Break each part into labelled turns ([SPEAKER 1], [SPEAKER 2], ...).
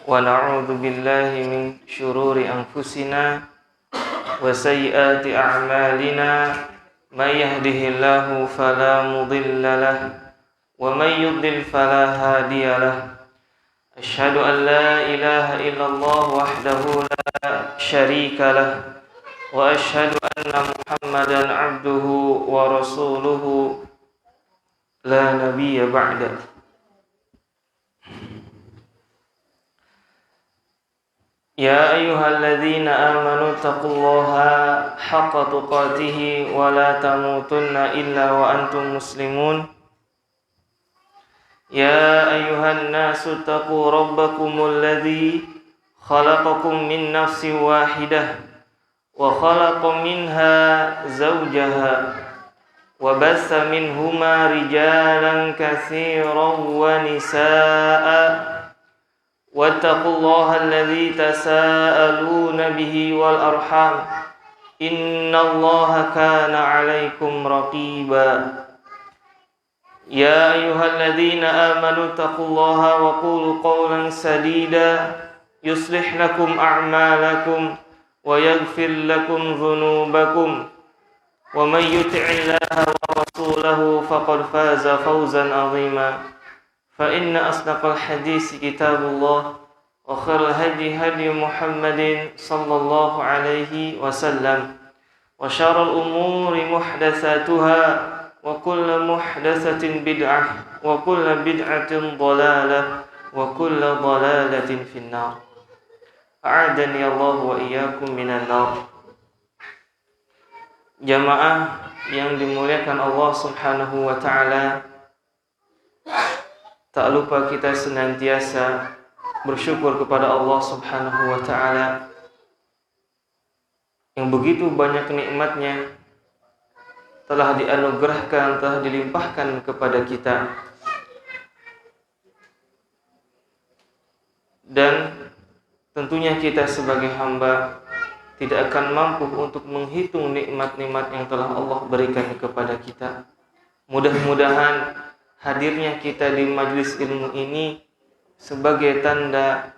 [SPEAKER 1] ونعوذ بالله من شرور أنفسنا وسيئات أعمالنا من يهده الله فلا مضل له ومن يضلل فلا هادي له أشهد أن لا إله إلا الله وحده لا شريك له وأشهد أن محمدا عبده ورسوله لا نبي بعده. يا أيها الذين آمنوا اتقوا الله حق تقاته ولا تموتن إلا وأنتم مسلمون. يا أيها الناس اتقوا ربكم الذي خلقكم من نفس واحدة وخلق منها زوجها وبث منهما رجالا كثيرا ونساء واتقوا الله الذي تساءلون به والأرحام إن الله كان عليكم رقيبا. يا أيها الذين آمنوا اتقوا الله وقولوا قولا سديدا يصلح لكم أعمالكم ويغفر لكم ذنوبكم ومن يطع الله ورسوله فقد فاز فوزا عظيما. فإن أصدق الحديث كتاب الله وخير الهدي هدي محمد صلى الله عليه وسلم وشر الأمور محدثاتها وكل محدثة بدعة وكل بدعة ضلالة وكل ضلالة في النار. أعاذني الله وإياكم من النار. Jamaah yang dimuliakan Allah Subhanahu wa taala, tak lupa kita senantiasa bersyukur kepada Allah Subhanahu wa taala yang begitu banyak nikmatnya telah dianugerahkan, telah dilimpahkan kepada kita. Dan tentunya kita sebagai hamba tidak akan mampu untuk menghitung nikmat-nikmat yang telah Allah berikan kepada kita. Mudah-mudahan hadirnya kita di majelis ilmu ini sebagai tanda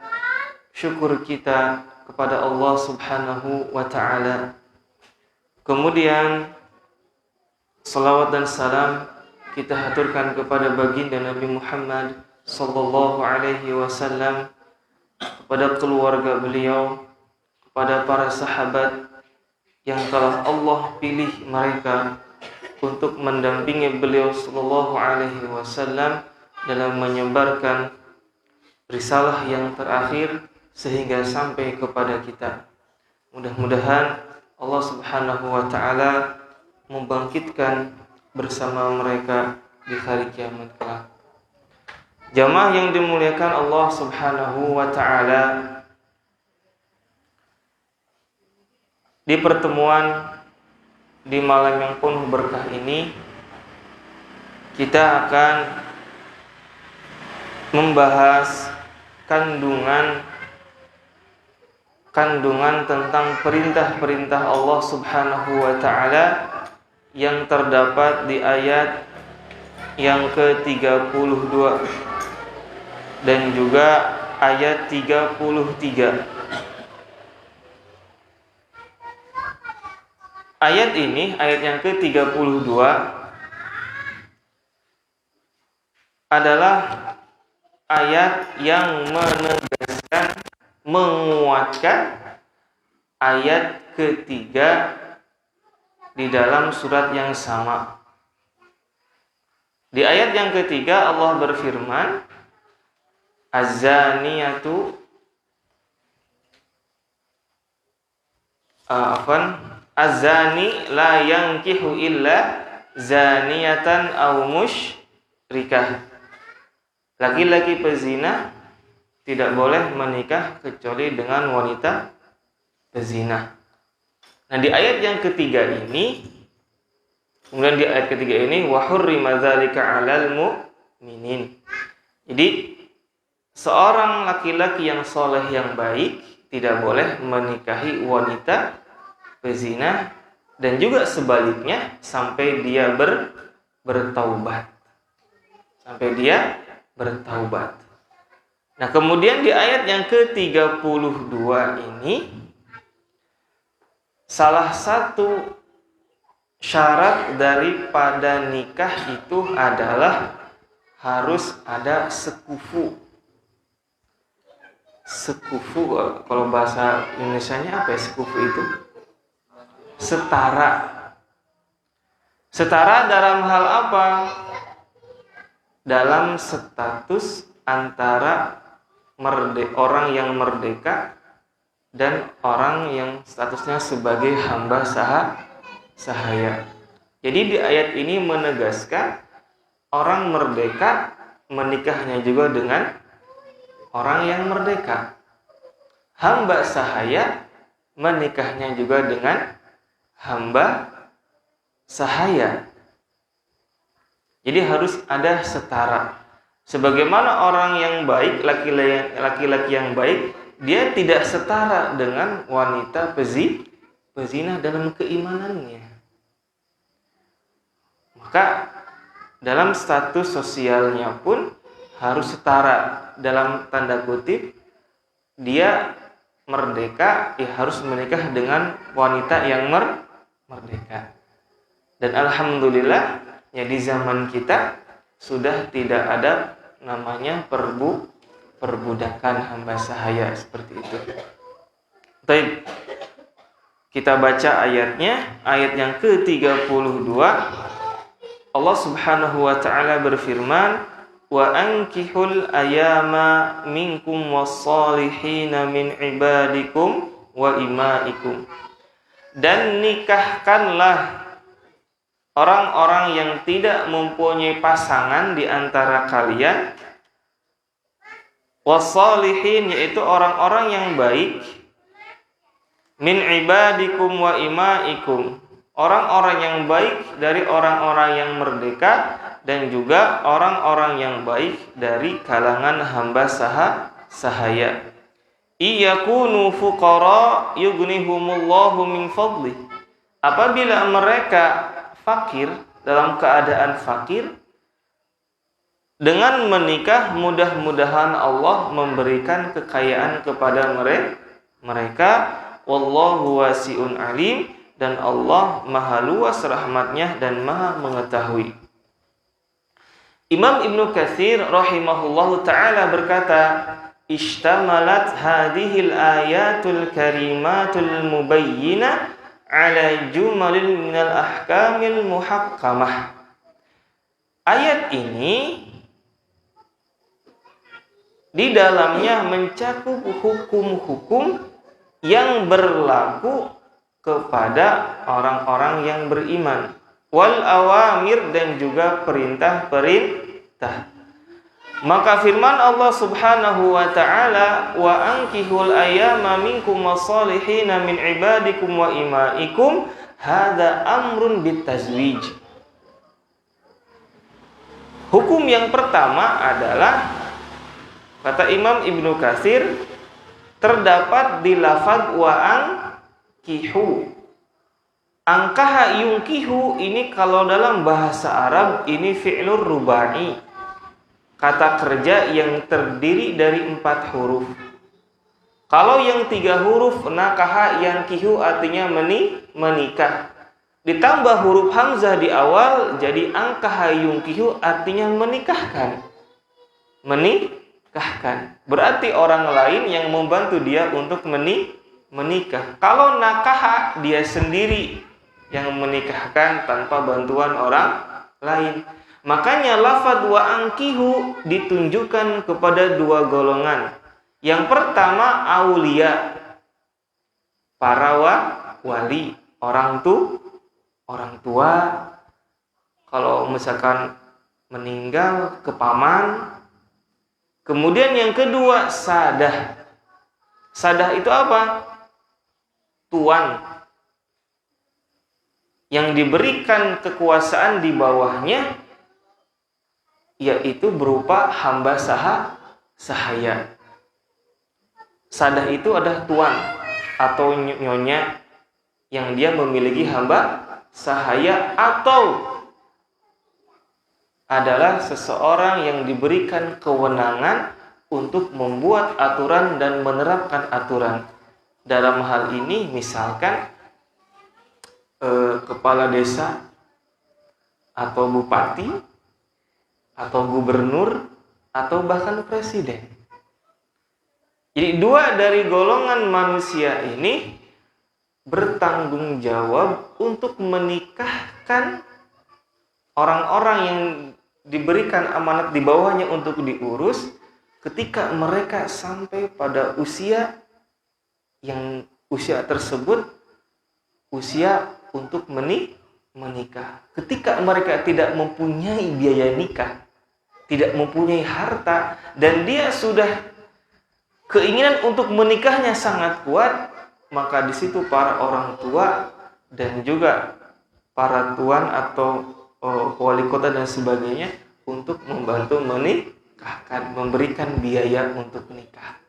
[SPEAKER 1] syukur kita kepada Allah Subhanahu wa taala. Kemudian salawat dan salam kita haturkan kepada baginda Nabi Muhammad sallallahu alaihi wasallam, kepada keluarga beliau, kepada para sahabat yang telah Allah pilih mereka untuk mendampingi beliau sallallahu alaihi wasallam dalam menyebarkan risalah yang terakhir sehingga sampai kepada kita. Mudah-mudahan Allah Subhanahu wa taala membangkitkan bersama mereka di hari kiamat kelak. Jamaah yang dimuliakan Allah Subhanahu wa taala, di pertemuan di malam yang penuh berkah ini kita akan membahas kandungan tentang perintah-perintah Allah Subhanahu wa taala yang terdapat di ayat yang ke-32 dan juga ayat 33. Ayat ini, ayat yang ke-32 adalah ayat yang menegaskan, menguatkan ayat ketiga di dalam surat yang sama. Di ayat yang ketiga Allah berfirman, Az-zaniyatu Az-zani la yankihu illa zaniyatan aw musyrikah. Laki-laki pezina tidak boleh menikah kecuali dengan wanita pezina. Nah, di ayat yang ketiga ini, kemudian di ayat ketiga ini wa hurrima dzalika 'alal mu'minin. Jadi seorang laki-laki yang soleh yang baik tidak boleh menikahi wanita pezina, dan juga sebaliknya sampai dia bertaubat. Nah, kemudian di ayat yang ke-32 ini, salah satu syarat daripada nikah itu adalah harus ada sekufu. Sekufu, kalau bahasa Indonesianya apa ya sekufu itu? Setara. Setara dalam hal apa? Dalam status antara orang yang merdeka dan orang yang statusnya sebagai hamba sahaya. Jadi di ayat ini menegaskan orang merdeka menikahnya juga dengan orang yang merdeka. Hamba sahaya menikahnya juga dengan hamba sahaya. Jadi harus ada setara. Sebagaimana orang yang baik, laki-laki yang baik, dia tidak setara dengan wanita pezina dalam keimanannya. Maka dalam status sosialnya pun harus setara. Dalam tanda kutip, dia merdeka, ya harus menikah dengan wanita yang merdeka. Dan alhamdulillah, ya di zaman kita sudah tidak ada namanya perbudakan hamba sahaya seperti itu. Baik, kita baca ayatnya, ayat yang ke-32. Allah Subhanahu wa taala berfirman, wa ankihul ayama minkum wassalihina min ibadikum wa imaikum. Dan nikahkanlah orang-orang yang tidak mempunyai pasangan di antara kalian, wassalihin, yaitu orang-orang yang baik, min ibadikum wa imaikum, orang-orang yang baik dari orang-orang yang merdeka dan juga orang-orang yang baik dari kalangan hamba sahaya. Iyakunu fuqara yughnihumullahu min fadli. Apabila mereka fakir, dalam keadaan fakir, dengan menikah mudah-mudahan Allah memberikan kekayaan kepada mereka. Wallahu wasi'un alim, dan Allah maha luas rahmatnya dan maha mengetahui. Imam Ibnu Katsir rahimahullahu ta'ala berkata, ishtamalat hadhil ayatul karimatul mubayyinah ala jumalil minal ahkamil muhakkamah. Ayat ini di dalamnya mencakup hukum-hukum yang berlaku kepada orang-orang yang beriman, wal awamir, dan juga perintah-perintah. Maka firman Allah Subhanahu wa taala, wa ankihul ayyama minkum wassalihina min ibadikum wa imaikum, hadza amrun bitazwij. Hukum yang pertama adalah, kata Imam Ibnu Katsir, terdapat di lafaz wa ankihu. Angkaha yungkihu ini kalau dalam bahasa Arab ini fi'lur rubai, kata kerja yang terdiri dari 4 huruf. Kalau yang 3 huruf, nakaha yangkihu artinya menikah. Ditambah huruf hamzah di awal, jadi angkaha yungkihu artinya menikahkan. Berarti orang lain yang membantu dia untuk menikah. Kalau nakaha, dia sendiri yang menikahkan tanpa bantuan orang lain. Makanya lafaz wa ankihu ditunjukkan kepada 2 golongan. Yang pertama aulia, para wali, orang tua. Kalau misalkan meninggal, ke paman. Kemudian yang kedua sadah. Sadah itu apa? Tuan yang diberikan kekuasaan di bawahnya, yaitu berupa hamba sahaya. Sadah itu adalah tuan atau nyonya yang dia memiliki hamba sahaya, atau adalah seseorang yang diberikan kewenangan untuk membuat aturan dan menerapkan aturan. Dalam hal ini misalkan kepala desa atau bupati atau gubernur atau bahkan presiden. Jadi dua dari golongan manusia ini bertanggung jawab untuk menikahkan orang-orang yang diberikan amanat di bawahnya untuk diurus ketika mereka sampai pada usia yang usia tersebut usia untuk menikah. Ketika mereka tidak mempunyai biaya nikah, tidak mempunyai harta, dan dia sudah keinginan untuk menikahnya sangat kuat, maka di situ para orang tua dan juga para tuan atau wali kota dan sebagainya untuk membantu menikahkan, memberikan biaya untuk nikah.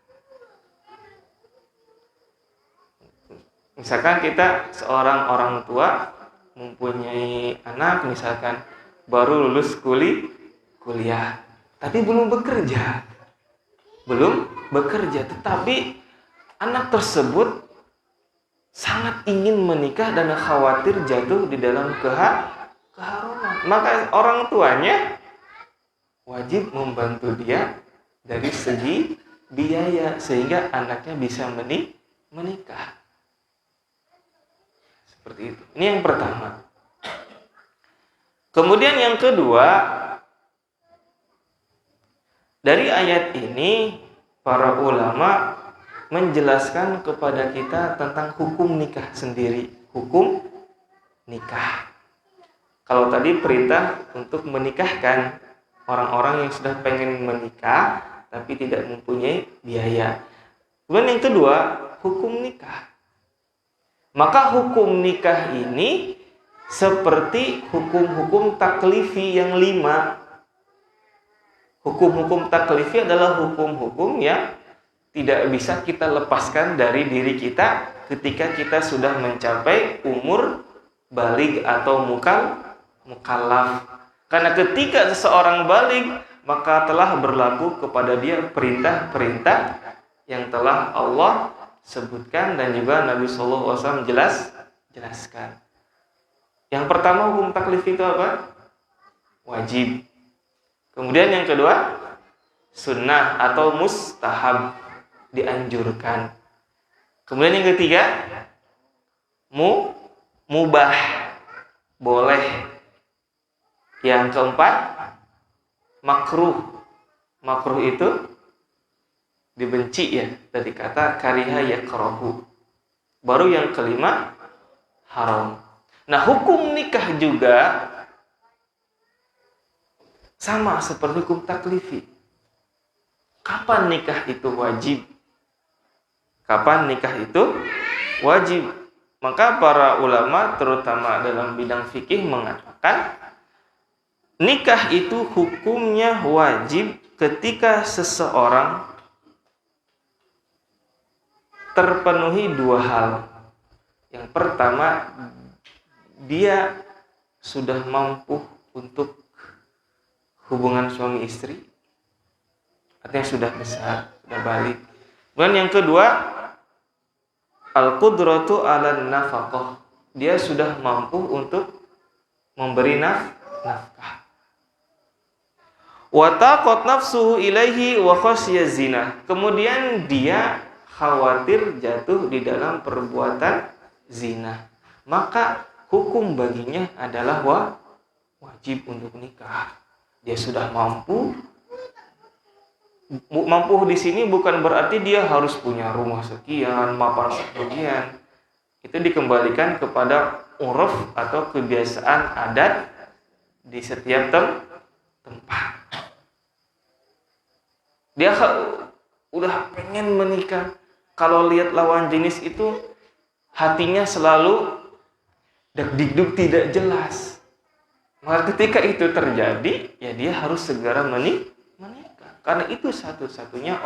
[SPEAKER 1] Misalkan kita seorang orang tua mempunyai anak, misalkan baru lulus kuliah, tapi belum bekerja, tetapi anak tersebut sangat ingin menikah dan khawatir jatuh di dalam keharuman. Maka orang tuanya wajib membantu dia dari segi biaya sehingga anaknya bisa menikah. Seperti itu. Ini yang pertama. Kemudian yang kedua, dari ayat ini para ulama menjelaskan kepada kita tentang hukum nikah sendiri. Hukum nikah. Kalau tadi perintah untuk menikahkan orang-orang yang sudah pengen menikah tapi tidak mempunyai biaya. Kemudian yang kedua, hukum nikah. Maka hukum nikah ini seperti hukum-hukum taklifi yang 5. Hukum-hukum taklifi adalah hukum-hukum yang tidak bisa kita lepaskan dari diri kita ketika kita sudah mencapai umur baligh atau mukallaf. Karena ketika seseorang baligh, maka telah berlaku kepada dia perintah-perintah yang telah Allah sebutkan dan juga Nabi Sallallahu Alaihi Wasallam jelaskan. Yang pertama hukum taklif itu apa? Wajib. Kemudian yang kedua sunnah atau mustahab, dianjurkan. Kemudian yang ketiga mubah, boleh. Yang keempat makruh. Makruh itu dibenci ya, dari kata kariha yakrahu. Baru yang kelima haram. Nah, hukum nikah juga sama seperti hukum taklifi. Kapan nikah itu wajib? Kapan nikah itu wajib? Maka para ulama terutama dalam bidang fikih mengatakan nikah itu hukumnya wajib ketika seseorang terpenuhi 2 hal. Yang pertama, dia sudah mampu untuk hubungan suami istri, artinya sudah besar, sudah balik. Kemudian yang kedua, al-qudratu 'alan nafaqah, dia sudah mampu untuk memberi nafkah. Wa taqat nafsuhu ilaihi wa khasya zina, kemudian dia khawatir jatuh di dalam perbuatan zina, maka hukum baginya adalah wajib untuk nikah. Dia sudah mampu. Mampu di sini bukan berarti dia harus punya rumah sekian, mapan sekian. Itu dikembalikan kepada uruf atau kebiasaan adat di setiap tempat. Dia udah pengen menikah, kalau lihat lawan jenis itu hatinya selalu dak-dikduk tidak jelas. Maka ketika itu terjadi, ya dia harus segera menikah. Karena itu satu-satunya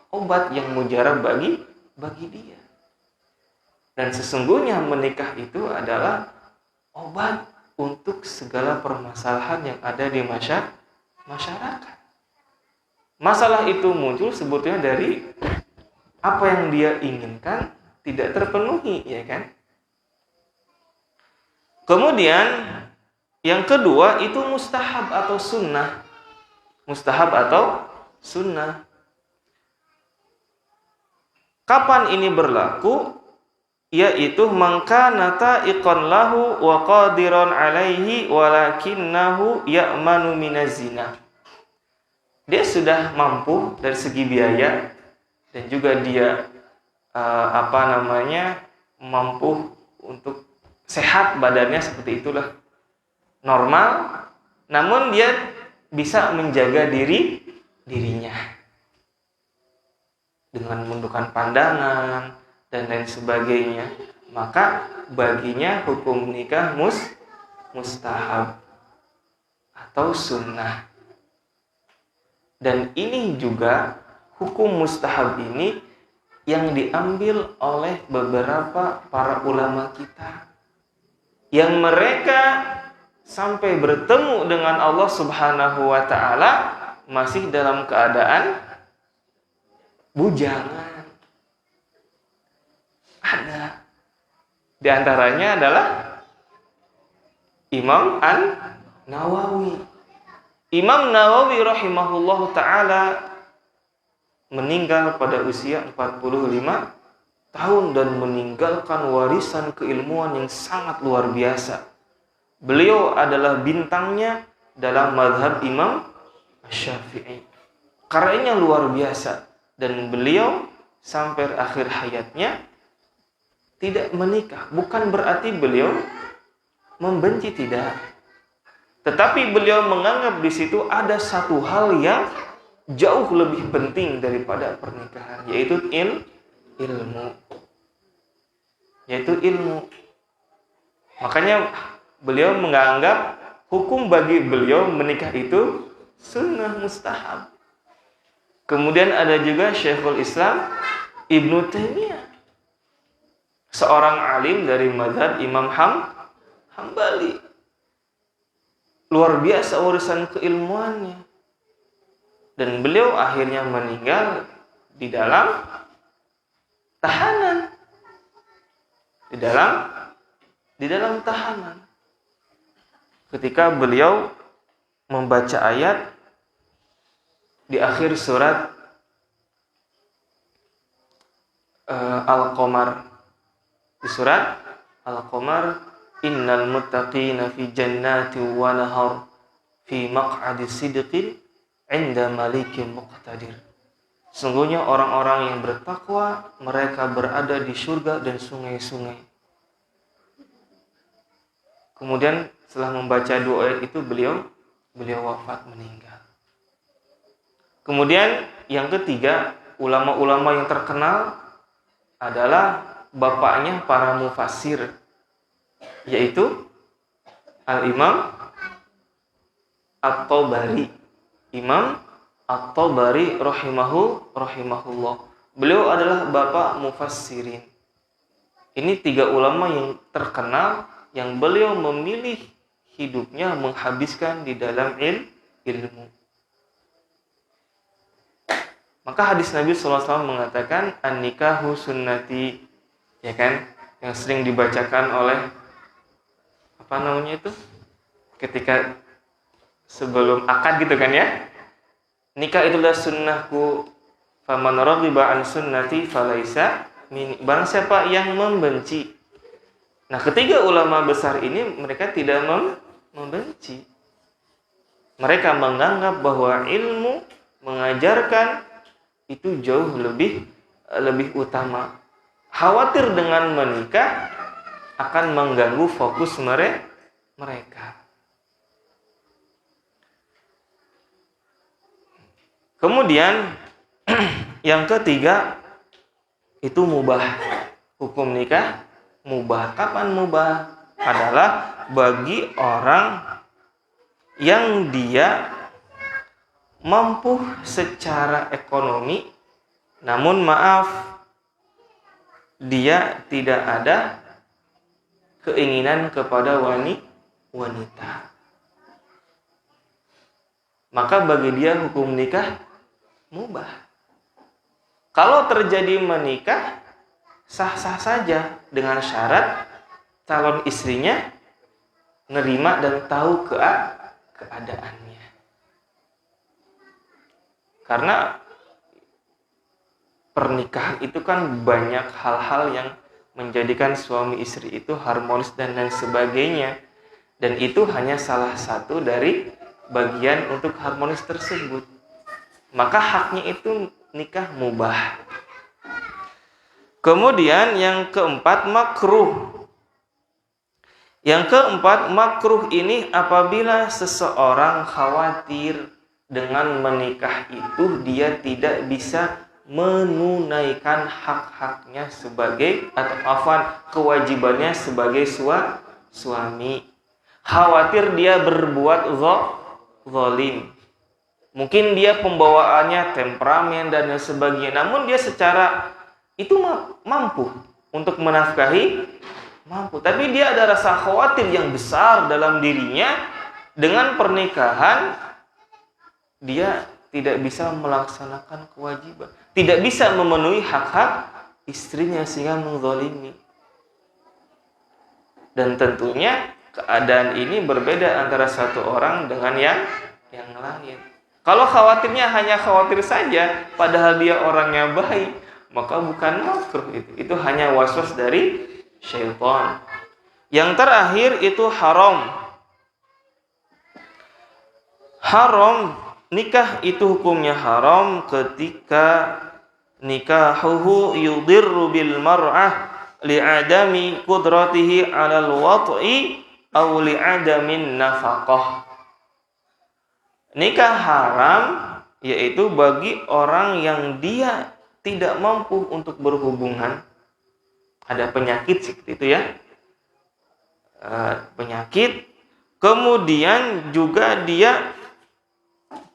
[SPEAKER 1] obat yang mujarab bagi dia. Dan sesungguhnya menikah itu adalah obat untuk segala permasalahan yang ada di masyarakat. masalah itu muncul sebetulnya dari apa yang dia inginkan tidak terpenuhi, ya kan? Kemudian yang kedua itu mustahab atau sunnah. Mustahab atau sunnah. Kapan ini berlaku? Yaitu mangkana ta'iqan lahu wa qadiran alaihi walakinnahu ya'manu minaz zina. Dia sudah mampu dari segi biaya dan juga dia mampu untuk sehat badannya, seperti itulah, normal, namun dia bisa menjaga dirinya dengan menundukkan pandangan dan lain sebagainya, maka baginya hukum nikah mustahab atau sunnah. Dan ini juga hukum mustahab ini yang diambil oleh beberapa para ulama kita, yang mereka sampai bertemu dengan Allah Subhanahu wa ta'ala masih dalam keadaan bujangan. Ada. Di antaranya adalah Imam An-Nawawi. Imam Nawawi rahimahullahu ta'ala meninggal pada usia 45 tahun dan meninggalkan warisan keilmuan yang sangat luar biasa. Beliau adalah bintangnya dalam mazhab Imam Syafi'i. Karyanya luar biasa dan beliau sampai akhir hayatnya tidak menikah. Bukan berarti beliau membenci, tidak. Tetapi beliau menganggap di situ ada satu hal yang jauh lebih penting daripada pernikahan, yaitu ilmu. Makanya beliau menganggap hukum bagi beliau menikah itu sunnah mustahab. Kemudian ada juga Syekhul Islam Ibnu Taimiyah, seorang alim dari mazhab Imam Hambali. Luar biasa urusan keilmuannya. Dan beliau akhirnya meninggal di dalam tahanan. Di dalam tahanan. Ketika beliau membaca ayat di akhir surat Al-Qamar. Di surat Al-Qamar, innal muttaqina fi jannati wa nahar fi maq'adi sidqin 'inda malikin muqtadir. Sungguhnya orang-orang yang bertakwa, mereka berada di surga dan sungai-sungai. Kemudian setelah membaca dua ayat itu beliau wafat, meninggal. Kemudian yang ketiga, ulama-ulama yang terkenal adalah bapaknya para mufassir, yaitu Al-Imam At-Tabari. Imam At-Tabari rahimahullah. Beliau adalah bapak mufassirin. Ini tiga ulama yang terkenal yang beliau memilih hidupnya menghabiskan di dalam ilmu. Maka hadis Nabi SAW mengatakan an-nikahu sunnati, ya kan, yang sering dibacakan oleh ketika sebelum akad gitu kan ya. Nikah itulah sunnahku, faman raghiba an sunnati falaisa min. Barang siapa yang membenci. Nah, ketiga ulama besar ini mereka tidak membenci. Mereka menganggap bahwa ilmu mengajarkan itu jauh lebih utama. Khawatir dengan menikah akan mengganggu fokus mereka. Kemudian yang ketiga itu mubah. Hukum nikah mubah. Kapan mubah? Adalah bagi orang yang dia mampu secara ekonomi, namun maaf, dia tidak ada keinginan kepada wanita. Maka bagi dia hukum nikah mubah. Kalau terjadi menikah, sah-sah saja dengan syarat calon istrinya nerima dan tahu keadaannya. Karena pernikahan itu kan banyak hal-hal yang menjadikan suami istri itu harmonis dan lain sebagainya. Dan itu hanya salah satu dari bagian untuk harmonis tersebut. Maka haknya itu nikah mubah. Kemudian yang keempat, makruh. Yang keempat, makruh ini apabila seseorang khawatir dengan menikah itu dia tidak bisa menunaikan hak-haknya sebagai kewajibannya sebagai suami. Khawatir dia berbuat zalim. Mungkin dia pembawaannya temperamen dan sebagainya, namun dia secara itu mampu untuk menafkahi, mampu. Tapi dia ada rasa khawatir yang besar dalam dirinya dengan pernikahan, dia tidak bisa melaksanakan kewajiban, tidak bisa memenuhi hak-hak istrinya sehingga menzalimi. Dan tentunya keadaan ini berbeda antara satu orang dengan yang lain. Kalau khawatirnya hanya khawatir saja, padahal dia orangnya baik, maka bukan makruh itu. Itu hanya waswas dari syaitan. Yang terakhir itu haram. Haram, nikah itu hukumnya haram ketika nikahuhu yudirru bil mar'ah li'adami qudratihi 'alal wat'i aw li'adamin nafaqah. Nikah haram yaitu bagi orang yang dia tidak mampu untuk berhubungan. Ada penyakit seperti itu ya. Penyakit. Kemudian juga dia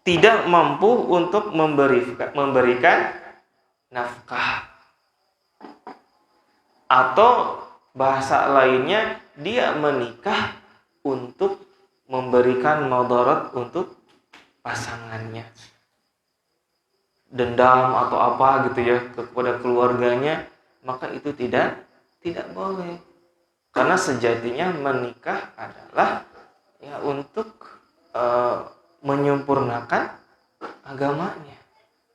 [SPEAKER 1] tidak mampu untuk memberikan nafkah. Atau bahasa lainnya, dia menikah untuk memberikan madarat untuk pasangannya, dendam atau apa gitu ya kepada keluarganya, maka itu tidak boleh. Karena sejatinya menikah adalah ya untuk menyempurnakan agamanya,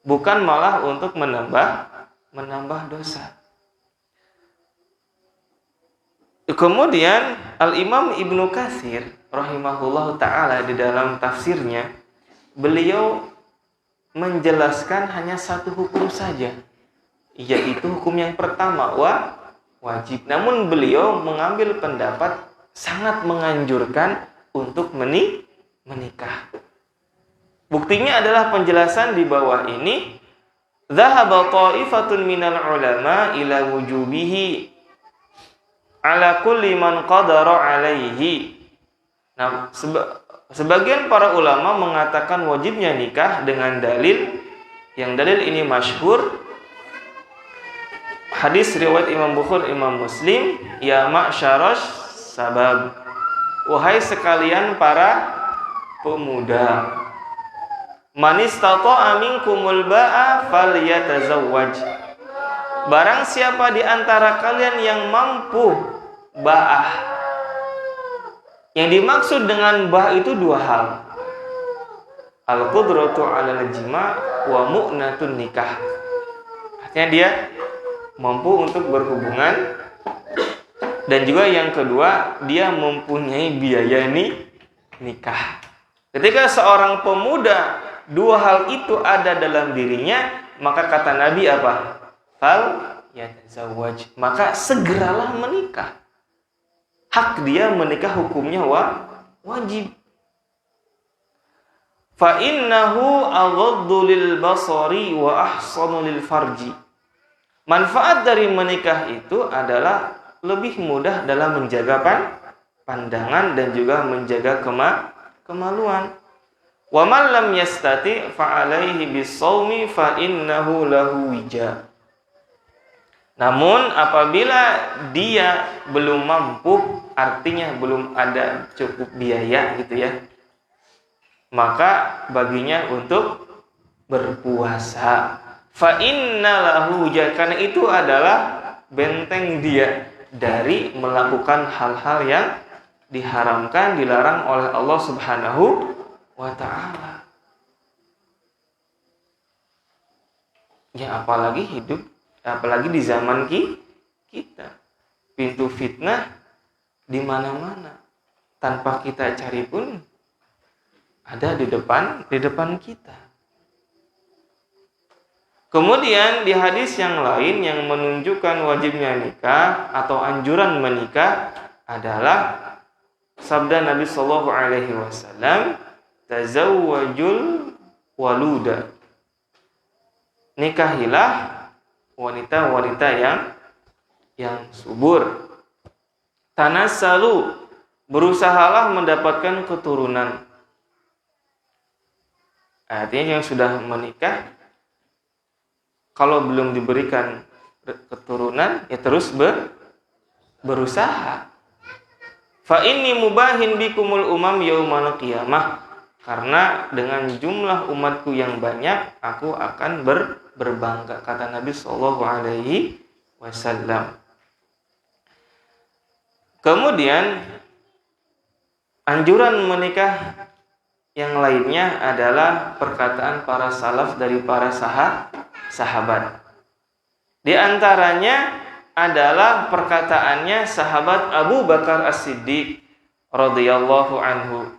[SPEAKER 1] bukan malah untuk menambah dosa. Kemudian Al-Imam Ibnu Katsir rahimahullah ta'ala di dalam tafsirnya, beliau menjelaskan hanya satu hukum saja, yaitu hukum yang pertama, wajib. Namun beliau mengambil pendapat sangat menganjurkan untuk menikah. Buktinya adalah penjelasan di bawah ini. Dhahaba ta'ifatun minal ulama ila wujubihi ala kulli man qadara alaihi. Nah, sebagian para ulama mengatakan wajibnya nikah dengan dalil, yang dalil ini masyhur hadis riwayat Imam Bukhari, Imam Muslim, ya ma'syaras sabab, wahai sekalian para pemuda, man istata'a minkumul ba'a falyatazawwaj. Barang siapa di antara kalian yang mampu ba'ah. Yang dimaksud dengan ba'ah itu dua hal. Al-qudratu 'alal jima' wa mu'natun nikah. Artinya dia mampu untuk berhubungan, dan juga yang kedua dia mempunyai biaya nikah. Ketika seorang pemuda dua hal itu ada dalam dirinya, maka kata Nabi apa? Fal yatazawwaj, maka segeralah menikah. Hak dia menikah hukumnya wajib. Fa innahu aghaddu lil basari wa ahsanu lil farji. Manfaat dari menikah itu adalah lebih mudah dalam menjaga pandangan dan juga menjaga kemaluan. Wa man lam yastati fa alaihi bis-shaumi fa innahu lahu wija. Namun apabila dia belum mampu, artinya belum ada cukup biaya gitu ya, maka baginya untuk berpuasa. Fa innalahu karena itu adalah benteng dia dari melakukan hal-hal yang diharamkan, dilarang oleh Allah Subhanahu wa taala. Ya apalagi di zaman kita. Pintu fitnah di mana-mana. Tanpa kita cari pun ada di depan kita. Kemudian di hadis yang lain yang menunjukkan wajibnya nikah atau anjuran menikah adalah sabda Nabi sallallahu alaihi wasallam, "Tazawwajul waluda." Nikahilah wanita-wanita yang subur. Tanassalu, berusahalah mendapatkan keturunan. Artinya yang sudah menikah kalau belum diberikan keturunan, ya terus berusaha. Fa inni mubahin bikumul umam yaumal qiyamah. Karena dengan jumlah umatku yang banyak, aku akan berbangga, kata Nabi sallallahu alaihi wasallam. Kemudian anjuran menikah yang lainnya adalah perkataan para salaf dari para sahabat. Di antaranya adalah perkataannya sahabat Abu Bakar As-Siddiq radhiyallahu anhu.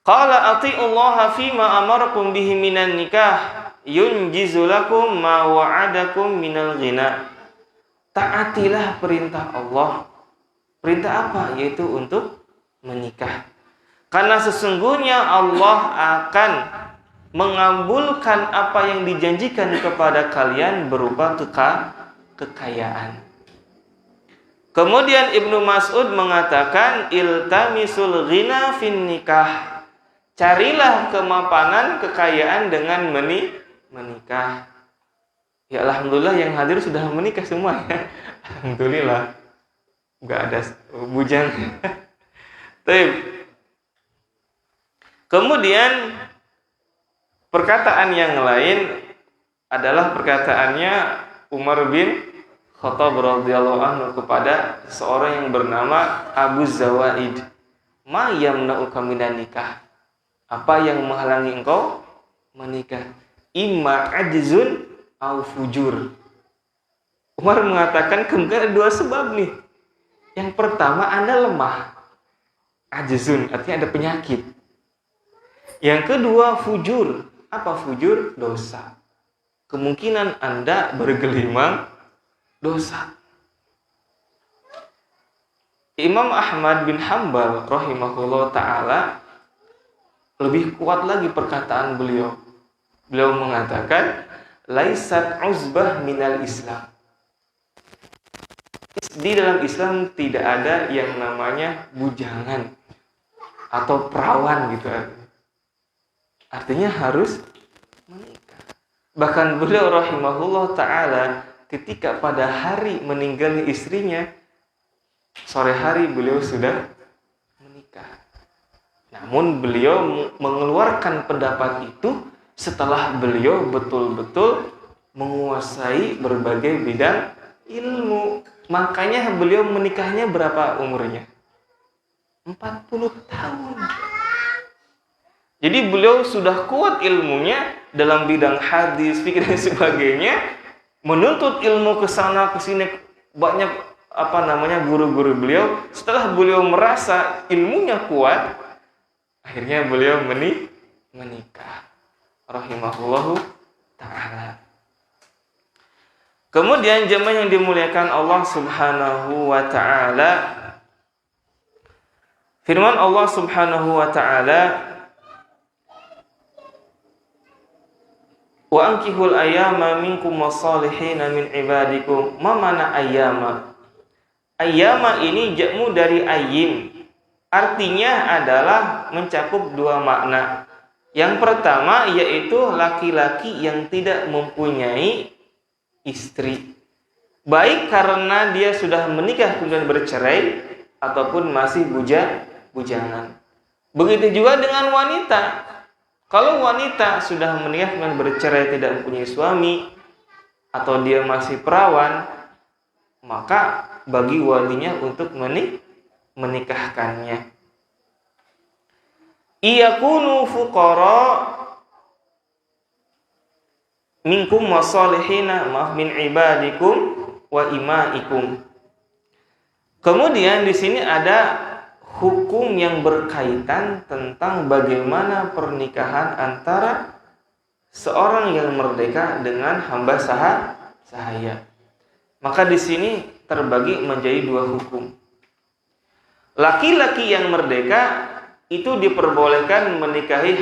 [SPEAKER 1] Qala ati'ullaha fima amarakum bihi minan nikah yunjizu lakum ma wa'adakum minal ghina. Taatilah perintah Allah. Perintah apa? Yaitu untuk menikah. Karena sesungguhnya Allah akan mengabulkan apa yang dijanjikan kepada kalian berupa kekayaan. Kemudian Ibnu Mas'ud mengatakan, iltamisul ghina fin nikah. Carilah kemapanan, kekayaan dengan menikah. Ya alhamdulillah yang hadir sudah menikah semua ya. Alhamdulillah. Enggak ada bujang. Kemudian perkataan yang lain adalah perkataannya Umar bin Khattab radhiyallahu anhu kepada seorang yang bernama Abu Zawaid. Ma yamna'uka minan nikah? Apa yang menghalangi engkau menikah? Imma ajzun au fujur. Umar mengatakan kemungkinan ada dua sebab nih. Yang pertama, Anda lemah. Ajzun artinya ada penyakit. Yang kedua, fujur. Apa fujur? Dosa. Kemungkinan Anda bergelimang dosa. Imam Ahmad bin Hanbal rahimahullah ta'ala lebih kuat lagi perkataan beliau. Beliau mengatakan, laisat uzbah minal Islam. Di dalam Islam tidak ada yang namanya bujangan atau perawan gitu. Artinya harus menikah. Bahkan beliau rahimahullah ta'ala ketika pada hari meninggalnya istrinya, sore hari beliau sudah menikah. Namun beliau mengeluarkan pendapat itu setelah beliau betul-betul menguasai berbagai bidang ilmu. Makanya beliau menikahnya berapa umurnya? 40 tahun. Jadi beliau sudah kuat ilmunya dalam bidang hadis, fikih dan sebagainya, menuntut ilmu ke sana ke sini, banyak guru-guru beliau. Setelah beliau merasa ilmunya kuat, akhirnya beliau menikah. Rahimahullahu ta'ala. Kemudian jemaah yang dimuliakan Allah Subhanahu wa ta'ala, firman Allah Subhanahu wa ta'ala, wa ankihul ayyama minkum wassalihina min ibadikum. Ma mana ayyama? Ayyama ini jamu dari ayyim. Artinya adalah mencakup dua makna. Yang pertama yaitu laki-laki yang tidak mempunyai istri, baik karena dia sudah menikah kemudian bercerai ataupun masih bujangan. Begitu juga dengan wanita. Kalau wanita sudah meniatkan bercerai tidak mempunyai suami atau dia masih perawan, maka bagi walinya untuk menikahkannya. Iyakunu fuqara minkum wasalihina min ibadikum wa imaikum. Kemudian di sini ada hukum yang berkaitan tentang bagaimana pernikahan antara seorang yang merdeka dengan hamba sahaya. Maka di sini terbagi menjadi dua hukum. Laki-laki yang merdeka itu diperbolehkan menikahi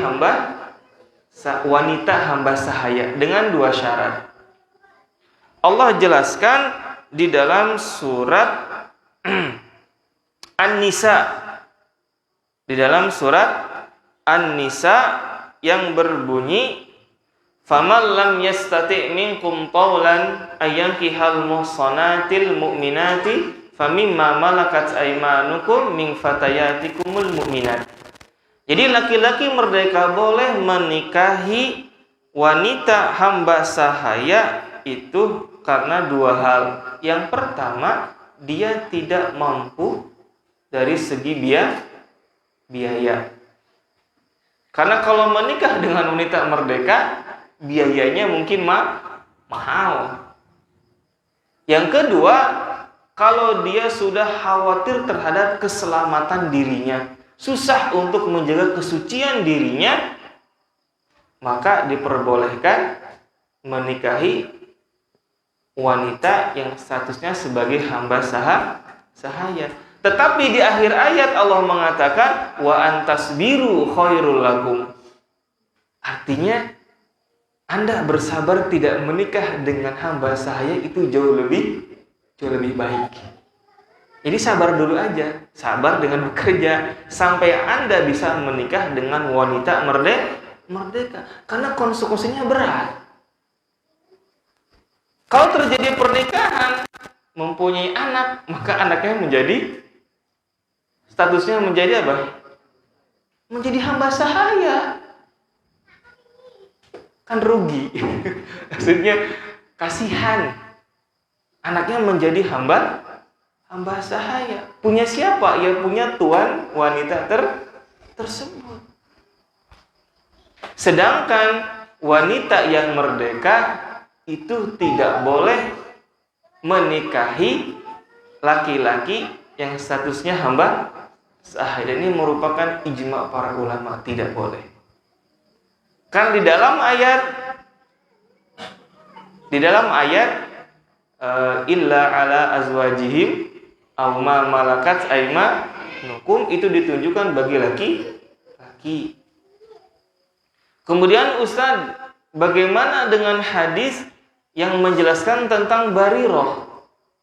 [SPEAKER 1] wanita hamba sahaya dengan dua syarat. Allah jelaskan di dalam surat An-Nisa, di dalam surat An-Nisa yang berbunyi, faman lam yastati' minkum tawlan ayyankihal muhsanatil mu'minati famimma malakat aymanukum min fatayatikumul mu'minat. Jadi laki-laki merdeka boleh menikahi wanita hamba sahaya itu karena dua hal. Yang pertama, dia tidak mampu dari segi biaya. Karena kalau menikah dengan wanita merdeka, biayanya mungkin mahal. Yang kedua, kalau dia sudah khawatir terhadap keselamatan dirinya, susah untuk menjaga kesucian dirinya, maka diperbolehkan menikahi wanita yang statusnya sebagai hamba sahaya. Tetapi di akhir ayat Allah mengatakan wa antasbiru khairul lakum. Artinya Anda bersabar tidak menikah dengan hamba sahaya itu jauh lebih baik. Jadi sabar dulu aja, sabar dengan bekerja sampai Anda bisa menikah dengan wanita merdeka. Karena konsekuensinya berat. Kalau terjadi pernikahan, mempunyai anak, maka anaknya statusnya menjadi apa? Menjadi hamba sahaya. Kan rugi. Maksudnya kasihan. Anaknya menjadi hamba sahaya. Punya siapa? Ya punya tuan wanita tersebut. Sedangkan wanita yang merdeka itu tidak boleh menikahi laki-laki yang statusnya hamba sahaya. Dan ini merupakan ijma para ulama, tidak boleh. Kan di dalam ayat illa ala azwajihim aw ma malakat aymanukum itu ditunjukkan bagi laki-laki. Kemudian Ustaz, bagaimana dengan hadis yang menjelaskan tentang Barirah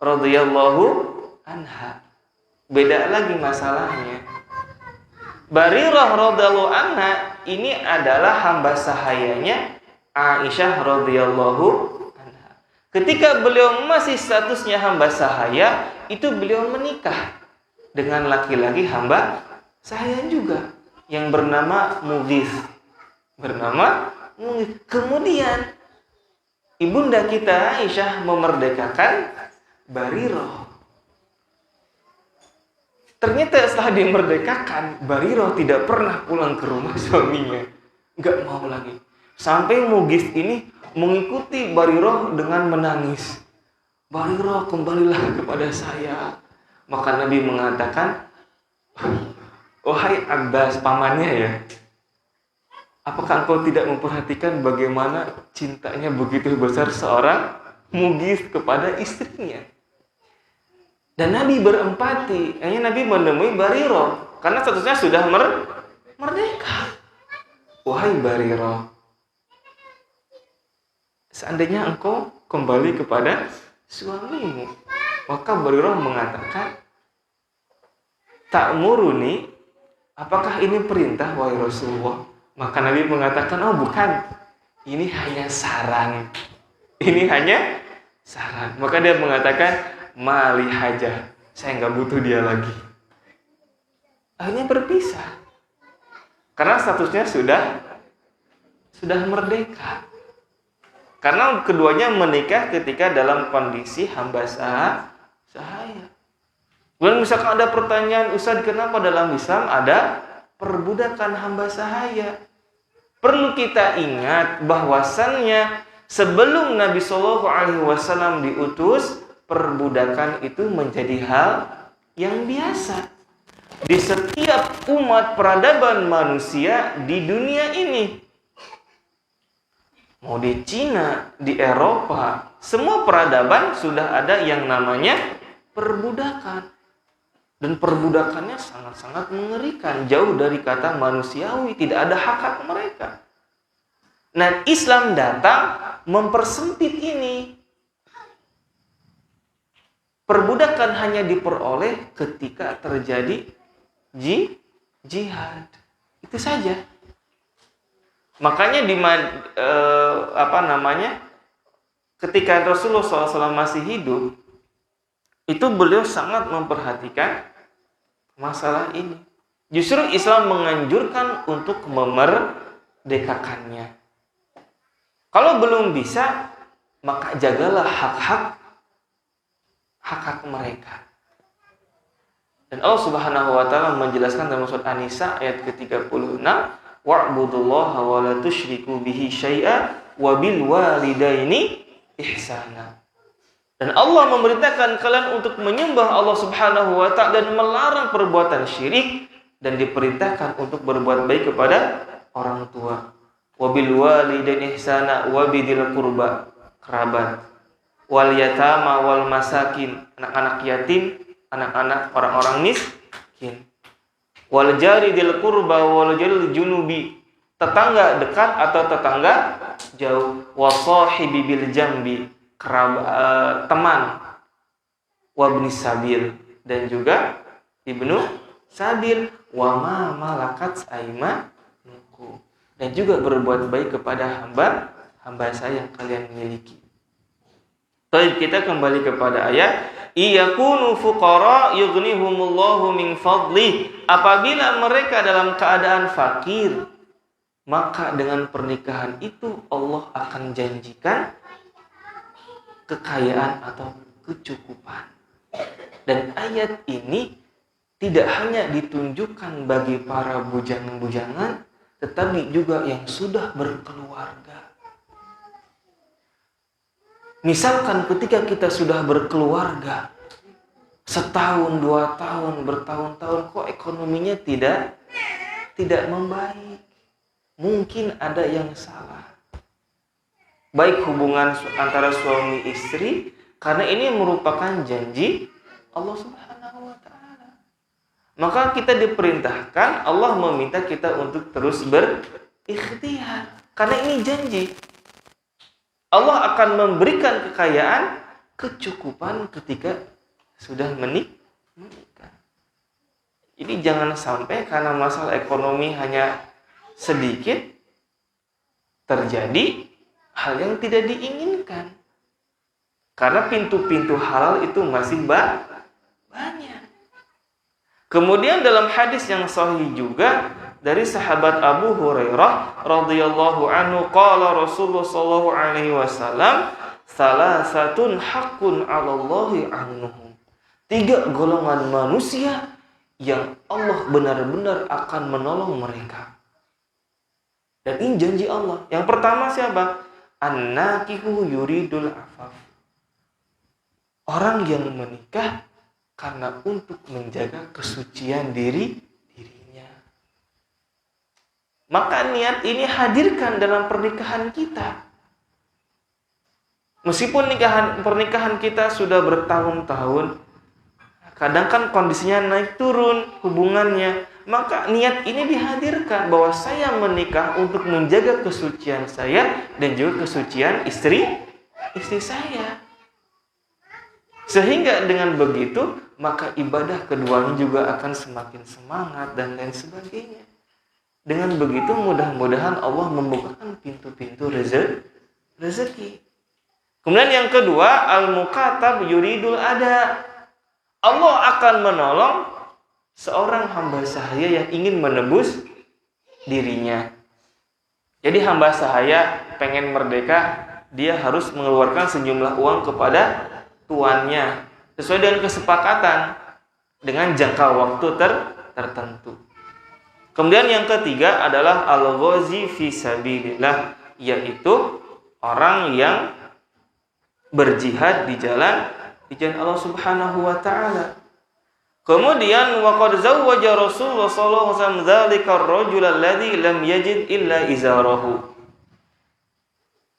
[SPEAKER 1] radhiyallahu anha? Beda lagi masalahnya. Barirah radhiyallahu anha ini adalah hamba sahayanya Aisyah radhiyallahu anha. Ketika beliau masih statusnya hamba sahaya, itu beliau menikah dengan laki-laki hamba sahaya juga yang bernama Mughith. Kemudian ibunda kita Aisyah memerdekakan Barirah. Ternyata setelah dimerdekakan, Barirah tidak pernah pulang ke rumah suaminya. Enggak mau lagi. Sampai Mughith ini mengikuti Barirah dengan menangis. Barirah, kembalilah kepada saya. Maka Nabi mengatakan, wahai Abbas, pamannya ya, apakah engkau tidak memperhatikan bagaimana cintanya begitu besar seorang Mughith kepada istrinya? Dan Nabi berempati. Akhirnya Nabi menemui Barirah karena statusnya sudah merdeka. Wahai Barirah, seandainya engkau kembali kepada suamimu. Maka Barirah mengatakan, ta'muruni, apakah ini perintah wahai Rasulullah? Maka Nabi mengatakan, oh bukan, ini hanya saran. Ini hanya saran. Maka dia mengatakan, mali hajah, saya nggak butuh dia lagi. Akhirnya berpisah. Karena statusnya sudah sudah merdeka. Karena keduanya menikah ketika dalam kondisi hamba sahaya. Kemudian misalkan ada pertanyaan, Ustaz, kenapa dalam Islam ada perbudakan hamba sahaya? Perlu kita ingat bahwasannya sebelum Nabi Shallallahu Alaihi Wasallam diutus, perbudakan itu menjadi hal yang biasa di setiap umat peradaban manusia di dunia ini. Mau di Cina, di Eropa, semua peradaban sudah ada yang namanya perbudakan. Dan perbudakannya sangat-sangat mengerikan, jauh dari kata manusiawi, tidak ada hak-hak mereka. Nah, Islam datang mempersempit ini. Perbudakan hanya diperoleh ketika terjadi jihad. Itu saja. Makanya ketika Rasulullah SAW masih hidup, itu beliau sangat memperhatikan masalah ini. Justru Islam menganjurkan untuk memerdekakannya. Kalau belum bisa, maka jagalah hak-hak mereka. Dan Allah Subhanahu wa taala menjelaskan dalam surat An-Nisa ayat ke-36, wa'budullaha wa la tusyriku bihi syai'a wa bil walidaini ihsana. Dan Allah memerintahkan kalian untuk menyembah Allah Subhanahu wa taala dan melarang perbuatan syirik, dan diperintahkan untuk berbuat baik kepada orang tua. Wa bil walidaini ihsana wa bidil qurba, kerabat, wal yatama wal masakin, anak-anak yatim, anak-anak orang-orang miskin. Wal jari dil qurba wal jari junubi, tetangga dekat atau tetangga jauh. Wa sahibi bil jambi, teman. Wa ibnis sabil, dan juga ibnu sabil. Wa ma malakat aimanukum, dan juga berbuat baik kepada hamba saya yang kalian miliki. Baik, kita kembali kepada ayat, iyakunu fuqara yughnihumullahu min fadlih. Apabila mereka dalam keadaan fakir, maka dengan pernikahan itu Allah akan janjikan kekayaan atau kecukupan. Dan ayat ini tidak hanya ditunjukkan bagi para bujang-bujangan, tetapi juga yang sudah berkeluarga. Misalkan ketika kita sudah berkeluarga, setahun, 2 tahun, bertahun-tahun, kok ekonominya tidak membaik. Mungkin ada yang salah. Baik hubungan antara suami istri, karena ini merupakan janji Allah Subhanahu wa taala. Maka kita diperintahkan, Allah meminta kita untuk terus berikhtiar, karena ini janji. Allah akan memberikan kekayaan, kecukupan ketika sudah menikah. Jadi jangan sampai karena masalah ekonomi hanya sedikit terjadi hal yang tidak diinginkan. Karena pintu-pintu halal itu masih banyak. Kemudian dalam hadis yang sahih juga dari sahabat Abu Hurairah radhiyallahu anhu, qala Rasulullah sallallahu alaihi wasallam, salasatun haqqun 'alallahi anhum. 3 golongan manusia yang Allah benar-benar akan menolong mereka. Dan ini janji Allah. Yang pertama siapa? An-nakihu yuridul afaf. Orang yang menikah karena untuk menjaga kesucian dirinya. Maka niat ini hadirkan dalam pernikahan kita. Meskipun pernikahan kita sudah bertahun-tahun, kadang kan kondisinya naik turun hubungannya, maka niat ini dihadirkan bahwa saya menikah untuk menjaga kesucian saya dan juga kesucian istri saya. Sehingga dengan begitu, maka ibadah keduanya juga akan semakin semangat dan lain sebagainya. Dengan begitu mudah-mudahan Allah membukakan pintu-pintu rezeki. Kemudian yang kedua, al-mukatab yuridul ada. Allah akan menolong seorang hamba sahaya yang ingin menebus dirinya. Jadi hamba sahaya pengen merdeka, dia harus mengeluarkan sejumlah uang kepada tuannya sesuai dengan kesepakatan dengan jangka waktu tertentu. Kemudian yang ketiga adalah al-ghazi fi sabilillah, yaitu orang yang berjihad di jalan Allah Subhanahu wa taala. Kemudian waqad zawwaja Rasulullah sallallahu alaihi wasallam dzalika ar-rajul alladzi lam yajid illa izarahu.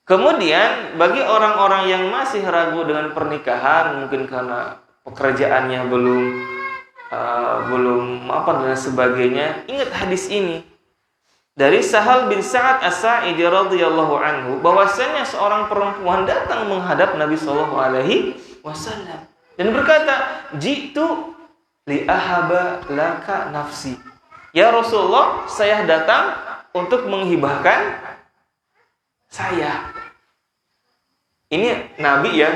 [SPEAKER 1] Kemudian bagi orang-orang yang masih ragu dengan pernikahan, mungkin karena pekerjaannya belum dan sebagainya, ingat hadis ini dari Sahal bin Sa'ad As-Sa'idi radhiyallahu anhu bahwasanya seorang perempuan datang menghadap Nabi sallallahu alaihi wasallam dan berkata, "Jitu li ahaba laka nafsi." Ya Rasulullah, saya datang untuk menghibahkan saya. Ini Nabi ya.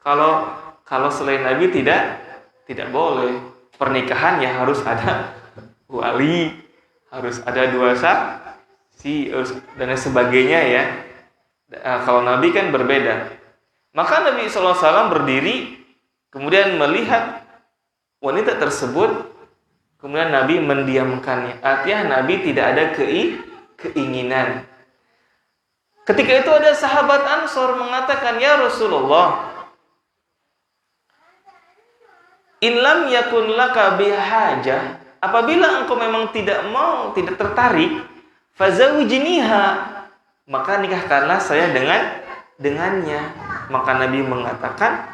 [SPEAKER 1] Kalau selain Nabi tidak boleh. Pernikahan ya harus ada wali, harus ada dua saksi dan sebagainya ya. Kalau Nabi kan berbeda. Maka Nabi sallallahu alaihi wasallam berdiri kemudian melihat wanita tersebut, kemudian Nabi mendiamkannya. Artinya Nabi tidak ada keinginan. Ketika itu ada sahabat Ansor mengatakan, "Ya Rasulullah, in lam yakun laka bihajah, apabila engkau memang tidak tertarik, fazawijniha, maka nikahkanlah saya dengannya." Maka Nabi mengatakan,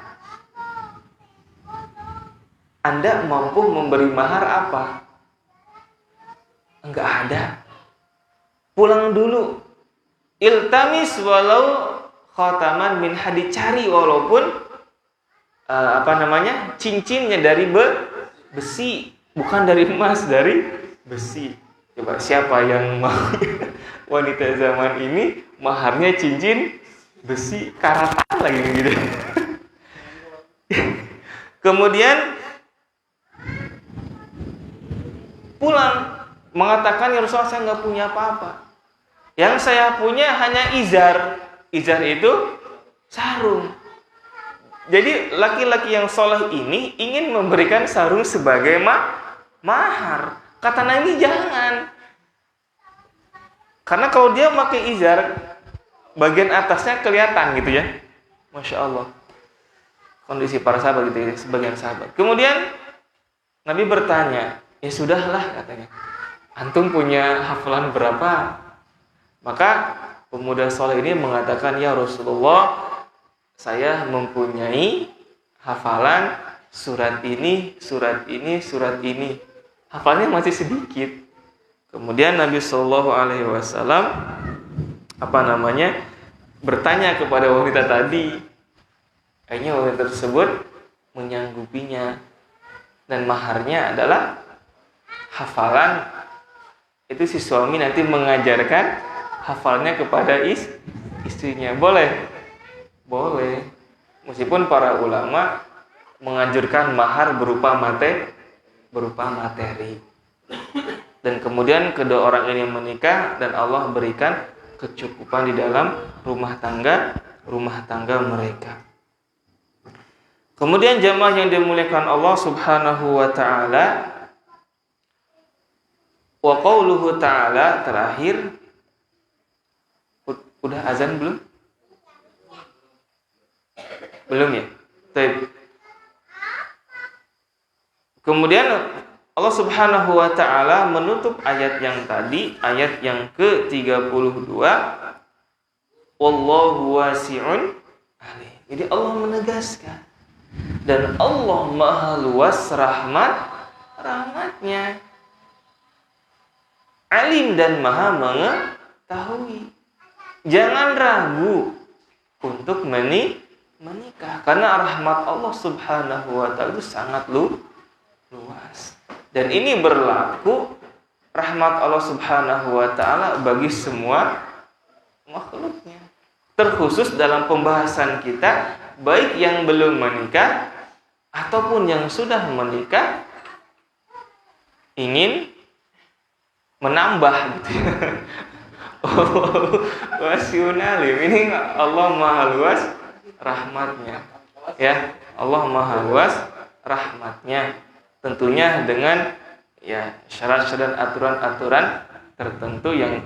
[SPEAKER 1] "Anda mampu memberi mahar apa?" Enggak ada. Pulang dulu. Iltamis walau khataman min hadid, cari walaupun cincinnya dari besi, bukan dari emas, dari besi. Coba siapa yang mau wanita zaman ini maharnya cincin besi karatan lagi gitu. Kemudian pulang mengatakan, "Ya Rasulullah, saya nggak punya apa-apa. Yang saya punya hanya izar." Izar itu sarung. Jadi laki-laki yang soleh ini ingin memberikan sarung sebagai mahar. Kata Nabi, jangan. Karena kalau dia pakai izar, bagian atasnya kelihatan gitu ya. Masya Allah. Kondisi para sahabat gitu ya, sebagian sahabat. Kemudian Nabi bertanya, "Ya sudahlah," katanya. "Antum punya hafalan berapa?" Maka pemuda soleh ini mengatakan, "Ya Rasulullah, saya mempunyai hafalan surat ini, surat ini, surat ini." Hafalannya masih sedikit. Kemudian Nabi Shallallahu Alaihi Wasallam bertanya kepada wanita tadi. Akhirnya wanita tersebut menyanggupinya, dan maharnya adalah hafalan. Itu si suami nanti mengajarkan hafalnya kepada istrinya. Boleh. Meskipun para ulama menganjurkan mahar berupa materi. Dan kemudian kedua orang ini menikah dan Allah berikan kecukupan di dalam rumah tangga mereka. Kemudian jamaah yang dimuliakan Allah Subhanahu wa taala, wa qauluhu ta'ala, terakhir. Udah azan belum? Belum ya? Baik. Kemudian Allah Subhanahu wa taala menutup ayat yang tadi, ayat yang ke-32, wallahu wasi'un alim. Jadi Allah menegaskan, dan Allah Maha luas rahmatnya. Alim dan Maha mengetahui. Jangan ragu untuk menikah, karena rahmat Allah Subhanahu wa taala itu sangat luas. Dan ini berlaku rahmat Allah Subhanahu wa taala bagi semua makhluknya. Terkhusus dalam pembahasan kita, baik yang belum menikah ataupun yang sudah menikah, ingin menambah gitu ya. Allahu wasi'un alim. Ini Allah Maha luas rahmatnya. Ya, Allah Maha luas rahmatnya. Tentunya dengan ya syarat-syarat aturan-aturan tertentu yang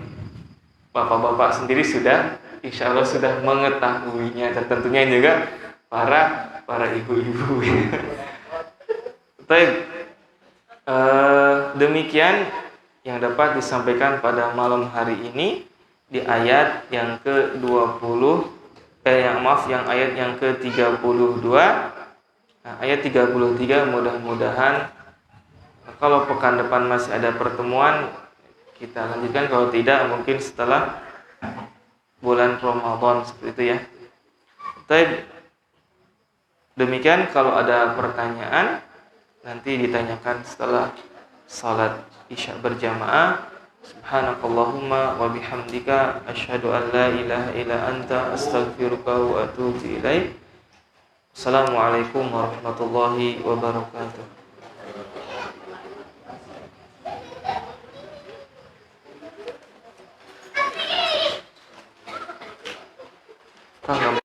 [SPEAKER 1] bapak-bapak sendiri sudah insya Allah sudah mengetahuinya, dan tentunya juga para ibu-ibu. Baik, demikian yang dapat disampaikan pada malam hari ini di ayat yang ke-20 yang ayat yang ke-32. Nah, ayat 33 mudah-mudahan kalau pekan depan masih ada pertemuan kita lanjutkan, kalau tidak mungkin setelah bulan Ramadan seperti itu ya. Baik, demikian, kalau ada pertanyaan nanti ditanyakan setelah salat Isya berjamaah. Subhanakallahumma wa bihamdika asyhadu an la ilaha illa anta astaghfiruka wa atubu ilaik. Assalamualaikum warahmatullahi wabarakatuh. Kang